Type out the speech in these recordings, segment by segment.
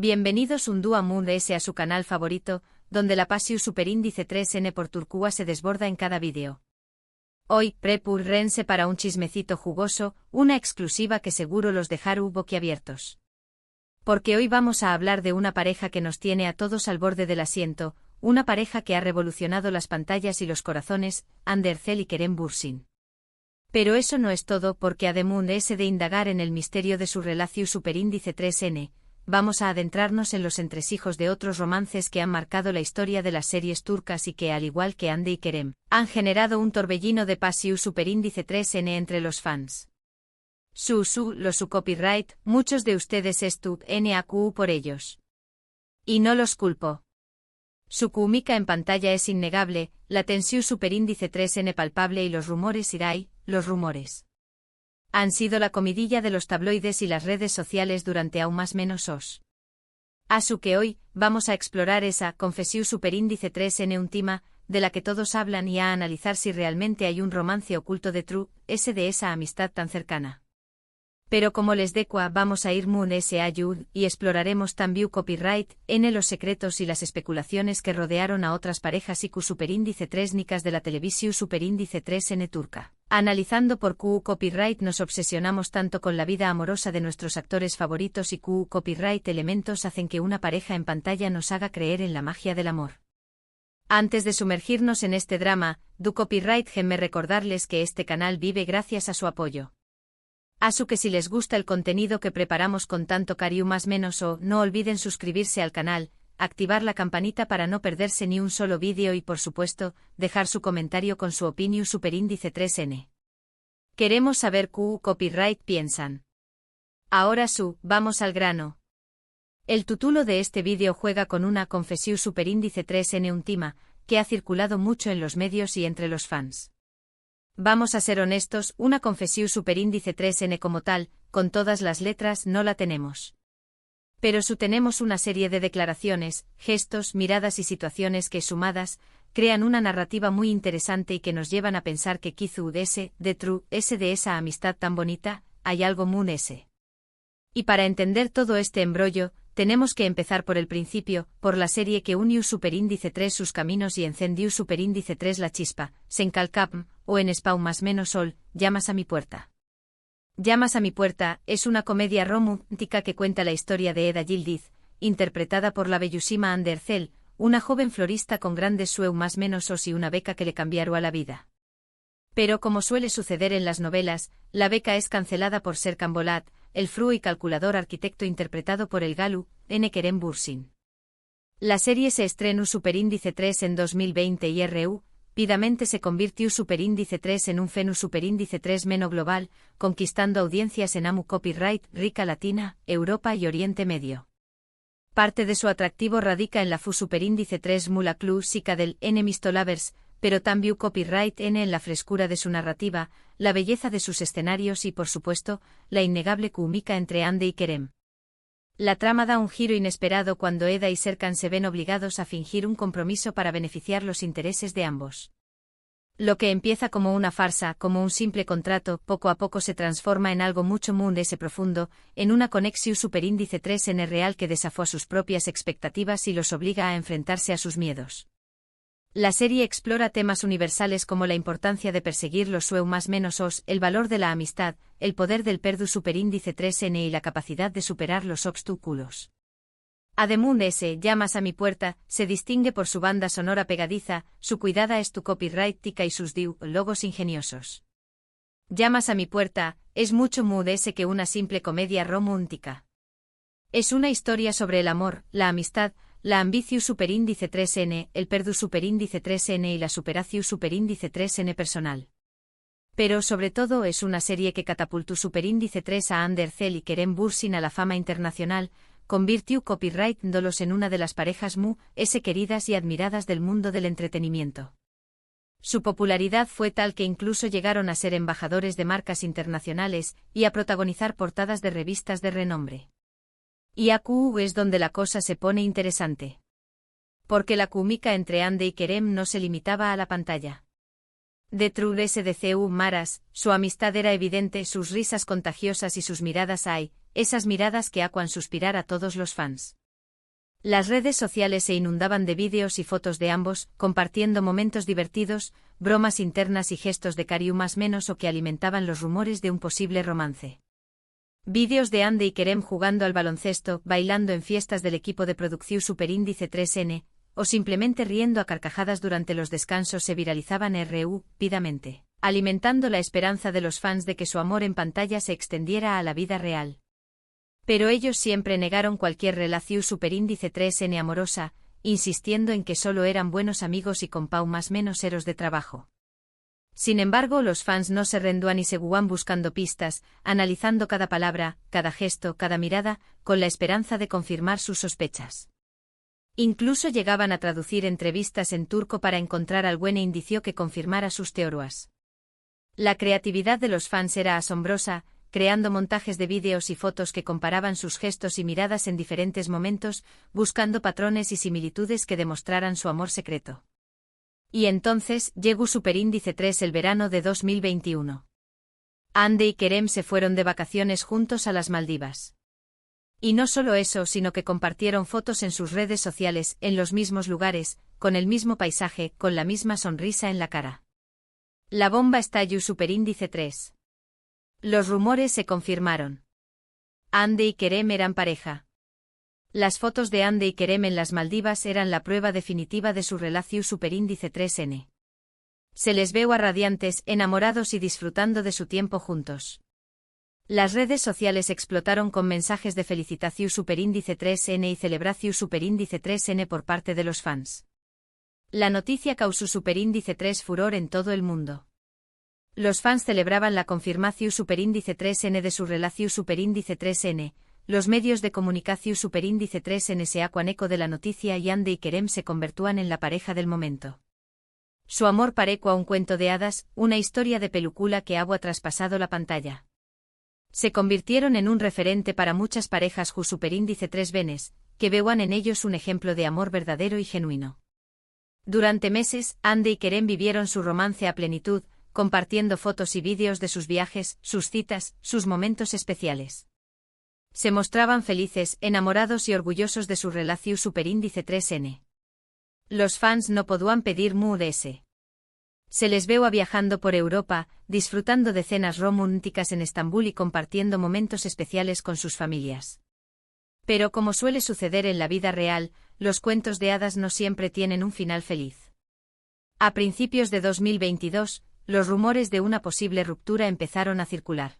Bienvenidos un día Moon S a su canal favorito, donde la pasión superíndice 3N por Turcúa se desborda en cada vídeo. Hoy, prepúrense para un chismecito jugoso, una exclusiva que seguro los dejará boquiabiertos. Porque hoy vamos a hablar de una pareja que nos tiene a todos al borde del asiento, una pareja que ha revolucionado las pantallas y los corazones, Andercel y Kerem Bürsin. Pero eso no es todo, porque además de indagar en el misterio de su relación superíndice 3N, vamos a adentrarnos en los entresijos de otros romances que han marcado la historia de las series turcas y que, al igual que Hande y Kerem, han generado un torbellino de pasión superíndice 3N entre los fans. Su copyright, muchos de ustedes NAQ por ellos. Y no los culpo. Su química en pantalla es innegable, la tensión superíndice 3N palpable y los rumores los rumores. Han sido la comidilla de los tabloides y las redes sociales durante aún más menos os. Así que hoy, vamos a explorar esa confesión superíndice 3N última, de la que todos hablan y a analizar si realmente hay un romance oculto de de esa amistad tan cercana. Pero como les decua, vamos a ir Moon S ayud y exploraremos también copyright, los secretos y las especulaciones que rodearon a otras parejas IQ superíndice 3 de la televisión superíndice 3N turca. Analizando por copyright nos obsesionamos tanto con la vida amorosa de nuestros actores favoritos y copyright elementos hacen que una pareja en pantalla nos haga creer en la magia del amor. Antes de sumergirnos en este drama, copyright déjenme recordarles que este canal vive gracias a su apoyo. Así que si les gusta el contenido que preparamos con tanto cariño más menos no olviden suscribirse al canal, activar la campanita para no perderse ni un solo vídeo y por supuesto, dejar su comentario con su opinión superíndice 3N. Queremos saber copyright piensan. Ahora vamos al grano. El título de este vídeo juega con una confesión superíndice 3N última, que ha circulado mucho en los medios y entre los fans. Vamos a ser honestos, una confesión superíndice 3N como tal, con todas las letras no la tenemos. Pero tenemos una serie de declaraciones, gestos, miradas y situaciones que sumadas, crean una narrativa muy interesante y que nos llevan a pensar que quizú de esa amistad tan bonita, hay algo Moon S. Y para entender todo este embrollo, tenemos que empezar por el principio, por la serie que unió superíndice 3 sus caminos y encendió superíndice 3 la chispa, Sencalcapm, o en Spawn más menos Sol, Llamas a mi puerta. Llamas a mi puerta es una comedia romántica que cuenta la historia de Eda Yildiz, interpretada por la bellísima Andercel, una joven florista con grandes sueños más menos os y una beca que le cambiaron a la vida. Pero como suele suceder en las novelas, la beca es cancelada por Serkan Bolat, el fru y calculador arquitecto interpretado por el galu, Kerem Bürsin. La serie se estrenó superíndice 3 en 2020 y rápidamente se convirtió superíndice 3 en un fenómeno superíndice 3 meno global, conquistando audiencias en AMU copyright, Rica Latina, Europa y Oriente Medio. Parte de su atractivo radica en la fu superíndice 3 mula clásica del Enemies to Lovers, pero también copyright en la frescura de su narrativa, la belleza de sus escenarios y por supuesto, la innegable química entre Hande y Kerem. La trama da un giro inesperado cuando Eda y Serkan se ven obligados a fingir un compromiso para beneficiar los intereses de ambos. Lo que empieza como una farsa, como un simple contrato, poco a poco se transforma en algo mucho Moon S profundo, en una conexión superíndice 3N real que desafía sus propias expectativas y los obliga a enfrentarse a sus miedos. La serie explora temas universales como la importancia de perseguir los sueños más menos os, el valor de la amistad, el poder del perdu superíndice 3N y la capacidad de superar los obstáculos. Además Llamas a mi puerta, se distingue por su banda sonora pegadiza, su cuidada es tu copyright tica y sus logos ingeniosos. Llamas a mi puerta, es mucho Moon S que una simple comedia romántica. Es una historia sobre el amor, la amistad, la ambición superíndice 3N, el perdu superíndice 3N y la superación superíndice 3N personal. Pero sobre todo es una serie que catapultó superíndice 3 a Andercel y Kerem Bürsin a la fama internacional, convirtió copyright dolos en una de las parejas Moon S queridas y admiradas del mundo del entretenimiento. Su popularidad fue tal que incluso llegaron a ser embajadores de marcas internacionales y a protagonizar portadas de revistas de renombre. Y aquí es donde la cosa se pone interesante. Porque la química entre Hande y Kerem no se limitaba a la pantalla. Detrás de SDCU Maras, su amistad era evidente, sus risas contagiosas y sus miradas esas miradas que acuan suspirar a todos los fans. Las redes sociales se inundaban de vídeos y fotos de ambos, compartiendo momentos divertidos, bromas internas y gestos de cariño más menos o que alimentaban los rumores de un posible romance. Vídeos de Andy y Kerem jugando al baloncesto, bailando en fiestas del equipo de producción Superíndice 3N, o simplemente riendo a carcajadas durante los descansos se viralizaban rápidamente, alimentando la esperanza de los fans de que su amor en pantalla se extendiera a la vida real. Pero ellos siempre negaron cualquier relación Superíndice 3N amorosa, insistiendo en que solo eran buenos amigos y compau más menos eros de trabajo. Sin embargo, los fans no se rendían y seguían buscando pistas, analizando cada palabra, cada gesto, cada mirada, con la esperanza de confirmar sus sospechas. Incluso llegaban a traducir entrevistas en turco para encontrar algún indicio que confirmara sus teorías. La creatividad de los fans era asombrosa, creando montajes de vídeos y fotos que comparaban sus gestos y miradas en diferentes momentos, buscando patrones y similitudes que demostraran su amor secreto. Y entonces, llegó Superíndice 3 el verano de 2021. Andy y Kerem se fueron de vacaciones juntos a las Maldivas. Y no solo eso, sino que compartieron fotos en sus redes sociales, en los mismos lugares, con el mismo paisaje, con la misma sonrisa en la cara. La bomba estalló Superíndice 3. Los rumores se confirmaron. Andy y Kerem eran pareja. Las fotos de Andy y Kerem en las Maldivas eran la prueba definitiva de su relación Superíndice 3N. Se les veo a radiantes, enamorados y disfrutando de su tiempo juntos. Las redes sociales explotaron con mensajes de felicitación Superíndice 3N y celebración Superíndice 3N por parte de los fans. La noticia causó Superíndice 3 furor en todo el mundo. Los fans celebraban la confirmación Superíndice 3N de su relación Superíndice 3N, los medios de comunicación Superíndice 3N se hacían eco de la noticia y Andy y Kerem se convirtúan en la pareja del momento. Su amor parecía un cuento de hadas, una historia de película que había traspasado la pantalla. Se convirtieron en un referente para muchas parejas Superíndice 3 venes, que veían en ellos un ejemplo de amor verdadero y genuino. Durante meses, Andy y Kerem vivieron su romance a plenitud, compartiendo fotos y vídeos de sus viajes, sus citas, sus momentos especiales. Se mostraban felices, enamorados y orgullosos de su relación Superíndice 3N. Los fans no podían pedir más. Se les veo viajando por Europa, disfrutando de cenas románticas en Estambul y compartiendo momentos especiales con sus familias. Pero como suele suceder en la vida real, los cuentos de hadas no siempre tienen un final feliz. A principios de 2022, los rumores de una posible ruptura empezaron a circular.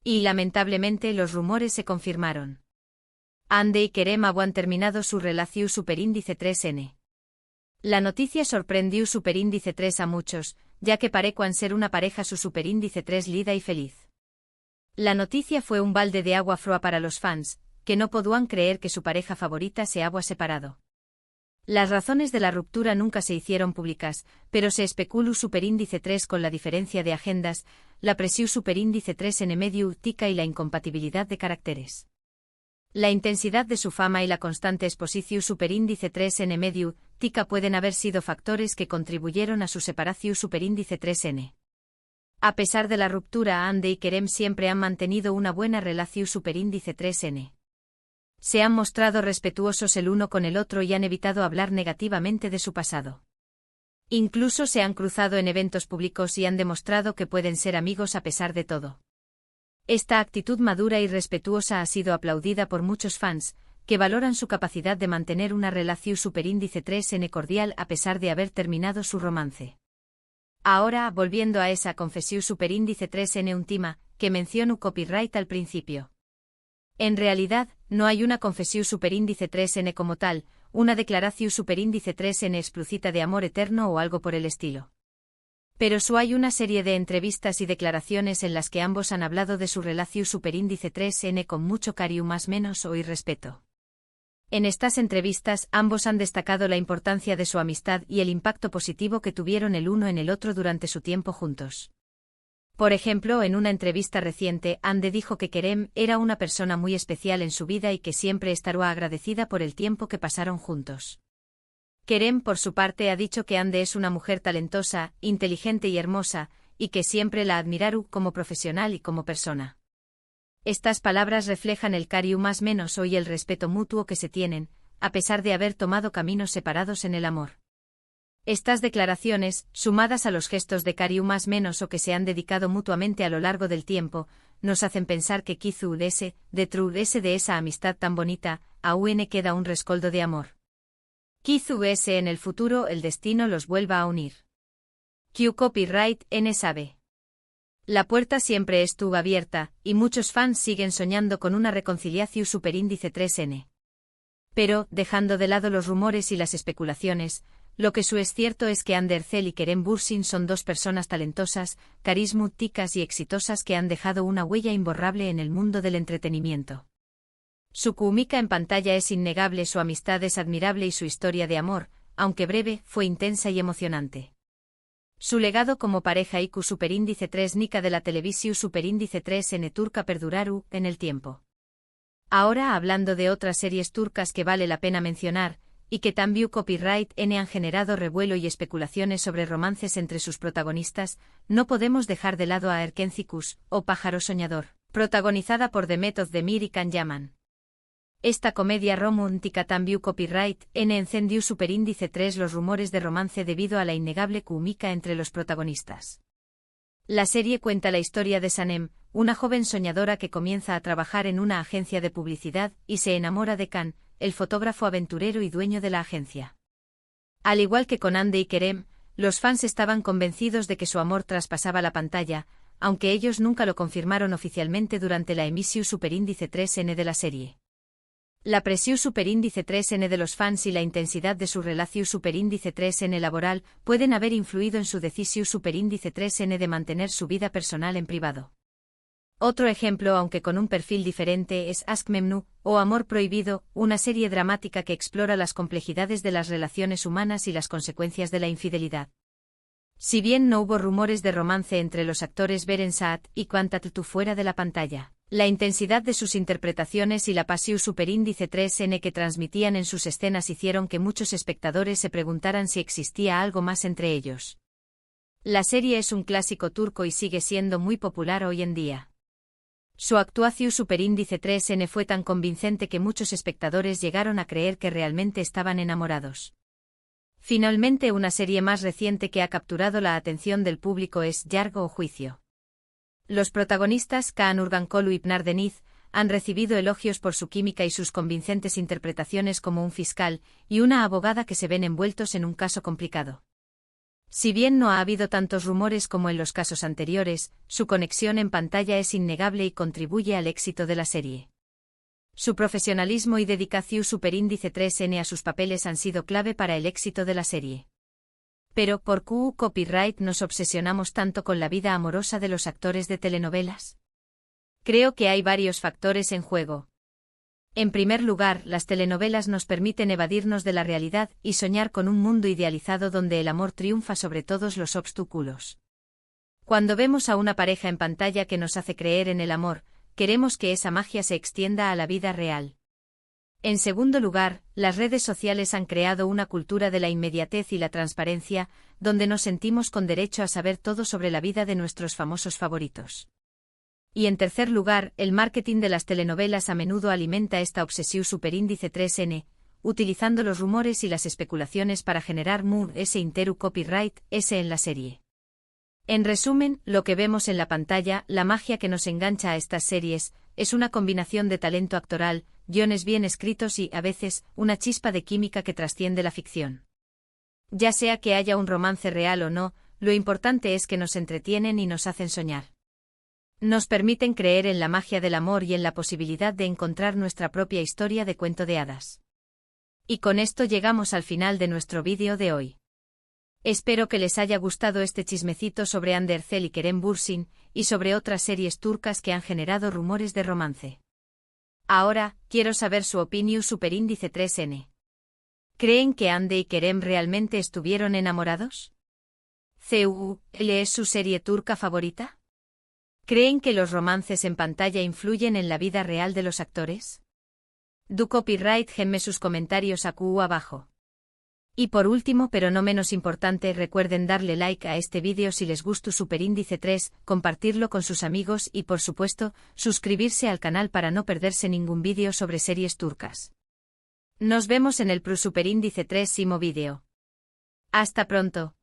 Y lamentablemente los rumores se confirmaron. Andy y Kerem habían terminado su relación Superíndice 3N. La noticia sorprendió Superíndice 3 a muchos, ya que parecían ser una pareja su Superíndice 3 lida y feliz. La noticia fue un balde de agua fría para los fans, que no podían creer que su pareja favorita se había separado. Las razones de la ruptura nunca se hicieron públicas, pero se especuló Superíndice 3 con la diferencia de agendas, la presión Superíndice 3 en medio tica y la incompatibilidad de caracteres. La intensidad de su fama y la constante exposición Superíndice 3 en medio tica pueden haber sido factores que contribuyeron a su separación Superíndice 3N. A pesar de la ruptura, Andy y Kerem siempre han mantenido una buena relación Superíndice 3N. Se han mostrado respetuosos el uno con el otro y han evitado hablar negativamente de su pasado. Incluso se han cruzado en eventos públicos y han demostrado que pueden ser amigos a pesar de todo. Esta actitud madura y respetuosa ha sido aplaudida por muchos fans, que valoran su capacidad de mantener una relación Superíndice 3N cordial a pesar de haber terminado su romance. Ahora, volviendo a esa confesión Superíndice 3N última, que mencionó copyright al principio. En realidad, no hay una confesión Superíndice 3N como tal, una declaración Superíndice 3N explícita de amor eterno o algo por el estilo. Pero hay una serie de entrevistas y declaraciones en las que ambos han hablado de su relación Superíndice 3N con mucho cariño más menos o respeto. En estas entrevistas, ambos han destacado la importancia de su amistad y el impacto positivo que tuvieron el uno en el otro durante su tiempo juntos. Por ejemplo, en una entrevista reciente, Andy dijo que Kerem era una persona muy especial en su vida y que siempre estará agradecida por el tiempo que pasaron juntos. Kerem, por su parte, ha dicho que Andy es una mujer talentosa, inteligente y hermosa, y que siempre la admiraron como profesional y como persona. Estas palabras reflejan el cariño más menos y el respeto mutuo que se tienen, a pesar de haber tomado caminos separados en el amor. Estas declaraciones, sumadas a los gestos de cariño más menos o que se han dedicado mutuamente a lo largo del tiempo, nos hacen pensar que quizás detrás de esa amistad tan bonita, aún queda un rescoldo de amor. Quizás en el futuro el destino los vuelva a unir. Q Copyright N sabe. La puerta siempre estuvo abierta, y muchos fans siguen soñando con una reconciliación superíndice 3N. Pero, dejando de lado los rumores y las especulaciones, lo que es cierto es que Ander Cell y Kerem Bürsin son dos personas talentosas, carismáticas y exitosas que han dejado una huella imborrable en el mundo del entretenimiento. Su química en pantalla es innegable, su amistad es admirable y su historia de amor, aunque breve, fue intensa y emocionante. Su legado como pareja IQ superíndice 3 Nica de la televisión superíndice 3N turca perduraru en el tiempo. Ahora hablando de otras series turcas que vale la pena mencionar, y que también Copyright N han generado revuelo y especulaciones sobre romances entre sus protagonistas, no podemos dejar de lado a Erkencikus, o Pájaro Soñador, protagonizada por Demet Özdemir y Can Yaman. Esta comedia romántica también Copyright N encendió superíndice 3 los rumores de romance debido a la innegable química entre los protagonistas. La serie cuenta la historia de Sanem, una joven soñadora que comienza a trabajar en una agencia de publicidad y se enamora de Can, el fotógrafo aventurero y dueño de la agencia. Al igual que con Ande y Kerem, los fans estaban convencidos de que su amor traspasaba la pantalla, aunque ellos nunca lo confirmaron oficialmente durante la emisión superíndice 3N de la serie. La presión superíndice 3N de los fans y la intensidad de su relación superíndice 3N laboral pueden haber influido en su decisión superíndice 3N de mantener su vida personal en privado. Otro ejemplo, aunque con un perfil diferente, es Aşk Memnu, o Amor Prohibido, una serie dramática que explora las complejidades de las relaciones humanas y las consecuencias de la infidelidad. Si bien no hubo rumores de romance entre los actores Beren Saat y Can Tatlı fuera de la pantalla, la intensidad de sus interpretaciones y la pasión superíndice 3N que transmitían en sus escenas hicieron que muchos espectadores se preguntaran si existía algo más entre ellos. La serie es un clásico turco y sigue siendo muy popular hoy en día. Su actuación superíndice 3N fue tan convincente que muchos espectadores llegaron a creer que realmente estaban enamorados. Finalmente, una serie más reciente que ha capturado la atención del público es Yargı o Juicio. Los protagonistas, Kaan Urgankolu y Pınar Deniz, han recibido elogios por su química y sus convincentes interpretaciones como un fiscal y una abogada que se ven envueltos en un caso complicado. Si bien no ha habido tantos rumores como en los casos anteriores, su conexión en pantalla es innegable y contribuye al éxito de la serie. Su profesionalismo y dedicación superíndice 3N a sus papeles han sido clave para el éxito de la serie. Pero, ¿por qué Copyright nos obsesionamos tanto con la vida amorosa de los actores de telenovelas? Creo que hay varios factores en juego. En primer lugar, las telenovelas nos permiten evadirnos de la realidad y soñar con un mundo idealizado donde el amor triunfa sobre todos los obstáculos. Cuando vemos a una pareja en pantalla que nos hace creer en el amor, queremos que esa magia se extienda a la vida real. En segundo lugar, las redes sociales han creado una cultura de la inmediatez y la transparencia, donde nos sentimos con derecho a saber todo sobre la vida de nuestros famosos favoritos. Y en tercer lugar, el marketing de las telenovelas a menudo alimenta esta obsesión superíndice 3N, utilizando los rumores y las especulaciones para generar ese interu copyright ese en la serie. En resumen, lo que vemos en la pantalla, la magia que nos engancha a estas series, es una combinación de talento actoral, guiones bien escritos y, a veces, una chispa de química que trasciende la ficción. Ya sea que haya un romance real o no, lo importante es que nos entretienen y nos hacen soñar. Nos permiten creer en la magia del amor y en la posibilidad de encontrar nuestra propia historia de cuento de hadas. Y con esto llegamos al final de nuestro vídeo de hoy. Espero que les haya gustado este chismecito sobre Ander Cell y Kerem Bürsin, y sobre otras series turcas que han generado rumores de romance. Ahora, quiero saber su opinión superíndice 3N. ¿Creen que Ande y Kerem realmente estuvieron enamorados? ¿CUL es su serie turca favorita? ¿Creen que los romances en pantalla influyen en la vida real de los actores? Do copyright genme sus comentarios abajo. Y por último pero no menos importante, recuerden darle like a este vídeo si les gustó superíndice 3, compartirlo con sus amigos y por supuesto, suscribirse al canal para no perderse ningún vídeo sobre series turcas. Nos vemos en el Pro Superíndice 3 vídeo. Hasta pronto.